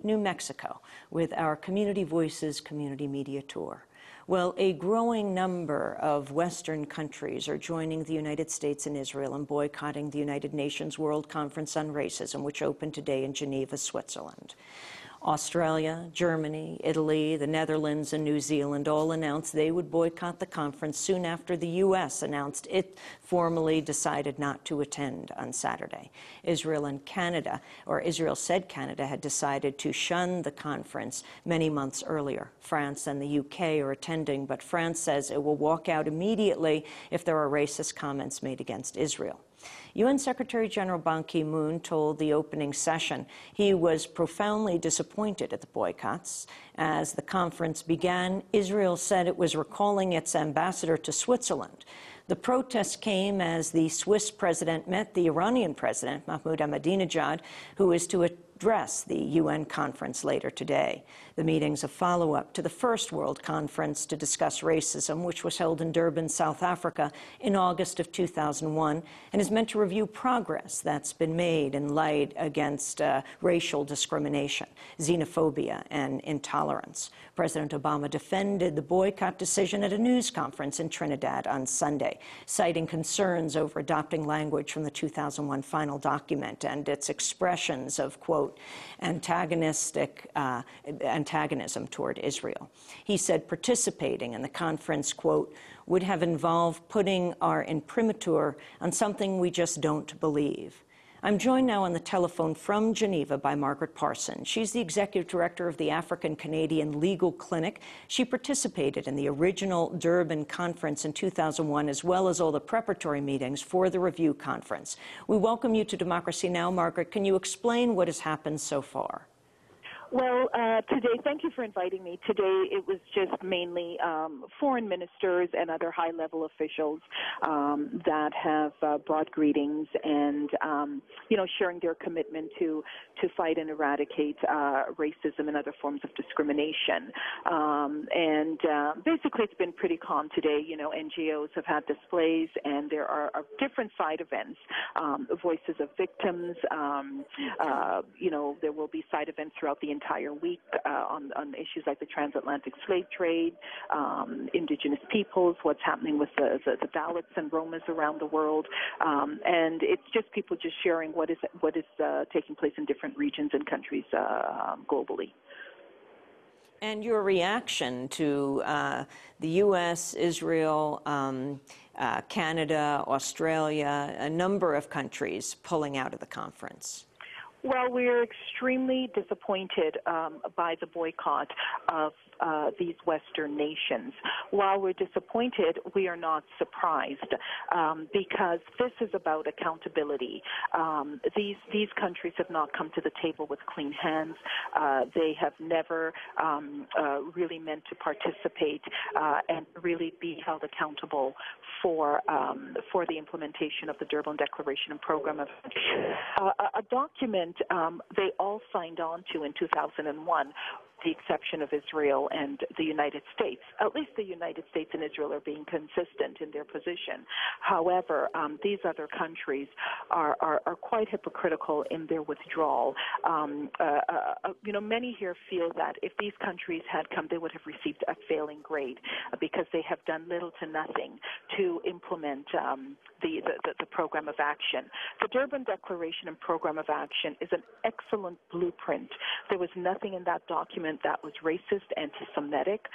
New Mexico with our Community Voices Community Media Tour. Well, a growing number of Western countries are joining the United States and Israel in boycotting the United Nations World Conference on Racism, which opened today in Geneva, Switzerland. Australia, Germany, Italy, the Netherlands, and New Zealand all announced they would boycott the conference soon after the U.S. announced it formally decided not to attend on Saturday. Israel said Canada had decided to shun the conference many months earlier. France and the U.K. are attending, but France says it will walk out immediately if there are racist comments made against Israel. UN Secretary General Ban Ki-moon told the opening session he was profoundly disappointed at the boycotts. As the conference began, Israel said it was recalling its ambassador to Switzerland. The protests came as the Swiss president met the Iranian president, Mahmoud Ahmadinejad, who is to address the UN conference later today. The meeting's a follow-up to the first World Conference to discuss racism, which was held in Durban, South Africa in August of 2001, and is meant to review progress that's been made in light against racial discrimination, xenophobia, and intolerance. President Obama defended the boycott decision at a news conference in Trinidad on Sunday, citing concerns over adopting language from the 2001 final document and its expressions of, quote, antagonism toward Israel. He said participating in the conference, quote, would have involved putting our imprimatur on something we just don't believe. I'm joined now on the telephone from Geneva by Margaret Parson. She's the Executive Director of the African-Canadian Legal Clinic. She participated in the original Durban conference in 2001, as well as all the preparatory meetings for the review conference. We welcome you to Democracy Now! Margaret, can you explain what has happened so far? Well, today, thank you for inviting me. Today, it was just mainly foreign ministers and other high-level officials that have brought greetings and, sharing their commitment to fight and eradicate racism and other forms of discrimination. Basically, it's been pretty calm today. NGOs have had displays, and there are different side events, voices of victims. There will be side events throughout the entire week on issues like the transatlantic slave trade, indigenous peoples, what's happening with the Dalits and Romas around the world, and it's just people just sharing what is taking place in different regions and countries globally. And your reaction to the U.S., Israel, Canada, Australia, a number of countries pulling out of the conference? Well, we're extremely disappointed by the boycott of these Western nations. While we're disappointed, we are not surprised because this is about accountability. These countries have not come to the table with clean hands. They have never really meant to participate and really be held accountable for the implementation of the Durban Declaration and Program of a document they all signed on to in 2001. The exception of Israel and the United States. At least the United States and Israel are being consistent in their position. However, these other countries are quite hypocritical in their withdrawal. Many here feel that if these countries had come, they would have received a failing grade because they have done little to nothing to implement the program of action. The Durban Declaration and Program of Action is an excellent blueprint. There was nothing in that document that was racist, anti-Semitic.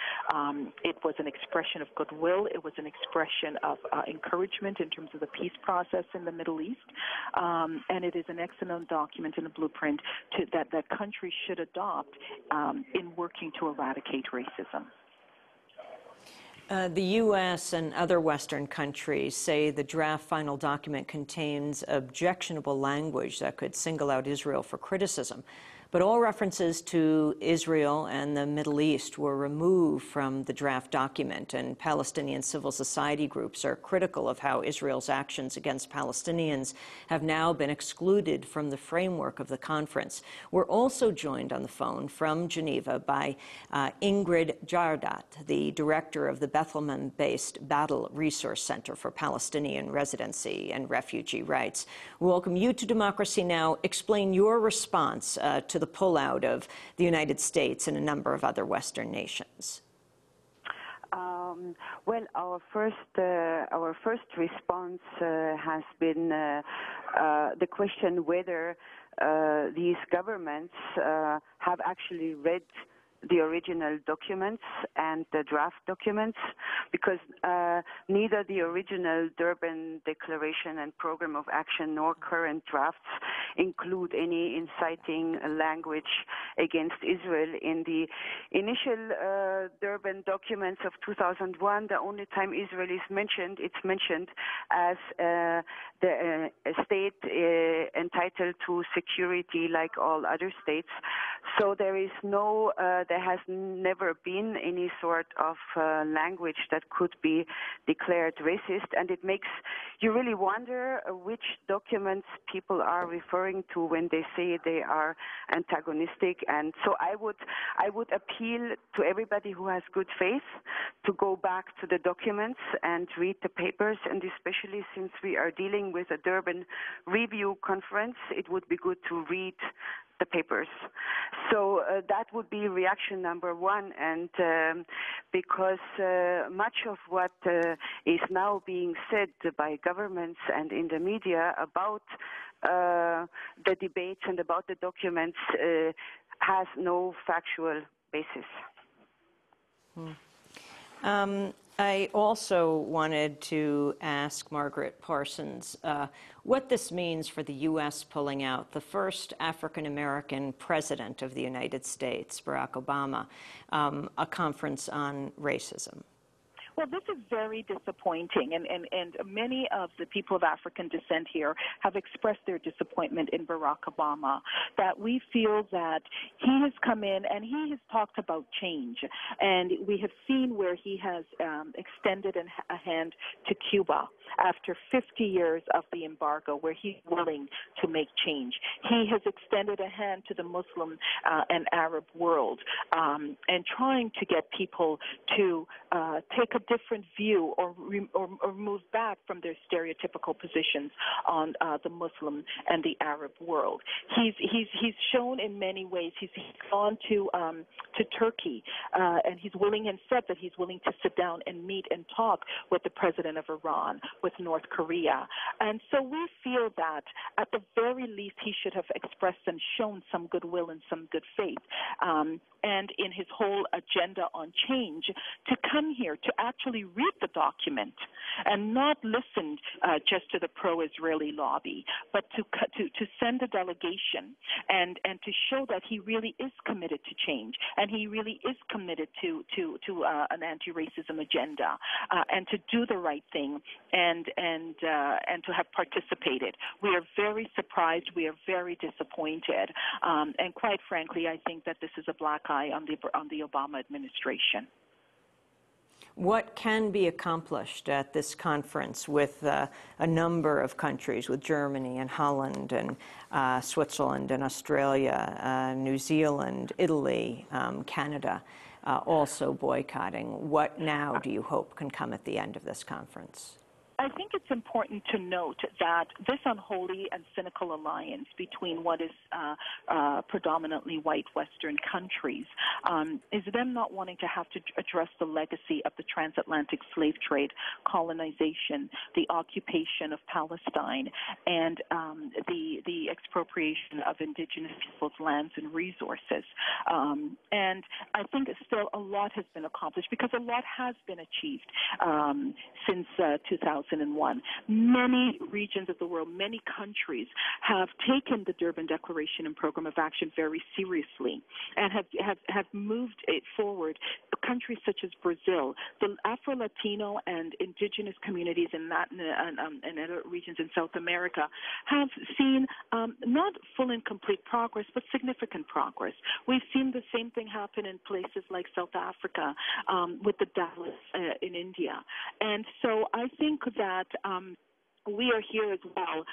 It was an expression of goodwill. It was an expression of encouragement in terms of the peace process in the Middle East. And it is an excellent document and a blueprint that countries should adopt in working to eradicate racism. The U.S. and other Western countries say the draft final document contains objectionable language that could single out Israel for criticism. But all references to Israel and the Middle East were removed from the draft document, and Palestinian civil society groups are critical of how Israel's actions against Palestinians have now been excluded from the framework of the conference. We're also joined on the phone from Geneva by Ingrid Jardat, the director of the Bethlehem-based Battle Resource Center for Palestinian Residency and Refugee Rights. We welcome you to Democracy Now! Explain your response to the pullout of the United States and a number of other Western nations? Well, our first response has been the question whether these governments have actually read the original documents and the draft documents, because neither the original Durban Declaration and Program of Action nor current drafts include any inciting language against Israel. In the initial Durban documents of 2001, the only time Israel is mentioned, it's mentioned as a state entitled to security like all other states. So there is no there has never been any sort of language that could be declared racist, and it makes you really wonder which documents people are referring to when they say they are antagonistic. And so I would appeal to everybody who has good faith to go back to the documents and read the papers, and especially since we are dealing with a Durban Review Conference, it would be good to read the papers. So that would be reaction number one, and because much of what is now being said by governments and in the media about the debates and about the documents has no factual basis. I also wanted to ask Margaret Parsons what this means for the U.S. pulling out the first African-American president of the United States, Barack Obama, a conference on racism. Well, this is very disappointing, and many of the people of African descent here have expressed their disappointment in Barack Obama, that we feel that he has come in and he has talked about change, and we have seen where he has extended a hand to Cuba after 50 years of the embargo, where he's willing to make change. He has extended a hand to the Muslim and Arab world, and trying to get people to take a different view or move back from their stereotypical positions on the Muslim and the Arab world. He's shown in many ways. He's gone to Turkey, and he's willing and said that he's willing to sit down and meet and talk with the president of Iran, with North Korea. And so we feel that at the very least he should have expressed and shown some goodwill and some good faith. And in his whole agenda on change, to come here to actually read the document and not listen just to the pro-Israeli lobby, but to send a delegation and to show that he really is committed to change, and he really is committed to an anti-racism agenda, and to do the right thing and to have participated. We are very surprised. We are very disappointed, and quite frankly, I think that this is a black eye on the Obama administration. What can be accomplished at this conference with a number of countries, with Germany and Holland and Switzerland and Australia, New Zealand, Italy, Canada, also boycotting? What now do you hope can come at the end of this conference? I think it's important to note that this unholy and cynical alliance between what is predominantly white Western countries is them not wanting to have to address the legacy of the transatlantic slave trade, colonization, the occupation of Palestine, and the expropriation of indigenous people's lands and resources. And I think still a lot has been accomplished, because a lot has been achieved since 2001. Many regions of the world, many countries have taken the Durban Declaration and Program of Action very seriously and have moved it forward. Countries such as Brazil, the Afro-Latino and indigenous communities in Latin and other regions in South America have seen not full and complete progress, but significant progress. We've seen the same thing happen in places like South Africa with the Dalits in India. And so I think that we are here as well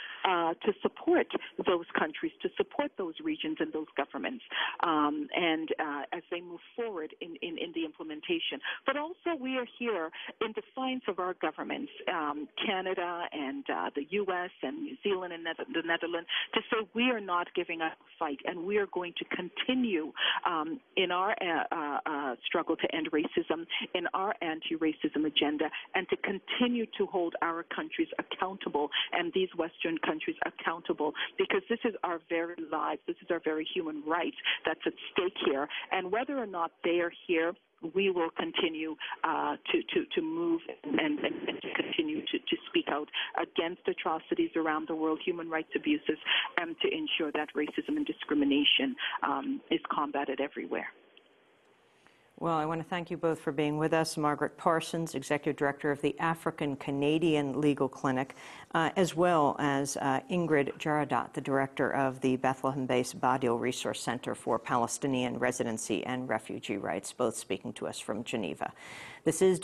to support those countries, to support those regions and those governments, and as they move forward in the implementation. But also we are here in defiance of our governments, Canada and the U.S. and New Zealand and the Netherlands, to say we are not giving up a fight, and we are going to continue in our struggle to end racism, in our anti-racism agenda, and to continue to hold our countries accountable and these Western countries accountable, because this is our very lives, this is our very human rights that's at stake here. And whether or not they are here, we will continue to move and to continue to speak out against atrocities around the world, human rights abuses, and to ensure that racism and discrimination is combated everywhere. Well, I want to thank you both for being with us. Margaret Parsons, Executive Director of the African Canadian Legal Clinic, as well as Ingrid Jaradat, the Director of the Bethlehem-based Badil Resource Center for Palestinian Residency and Refugee Rights, both speaking to us from Geneva. This is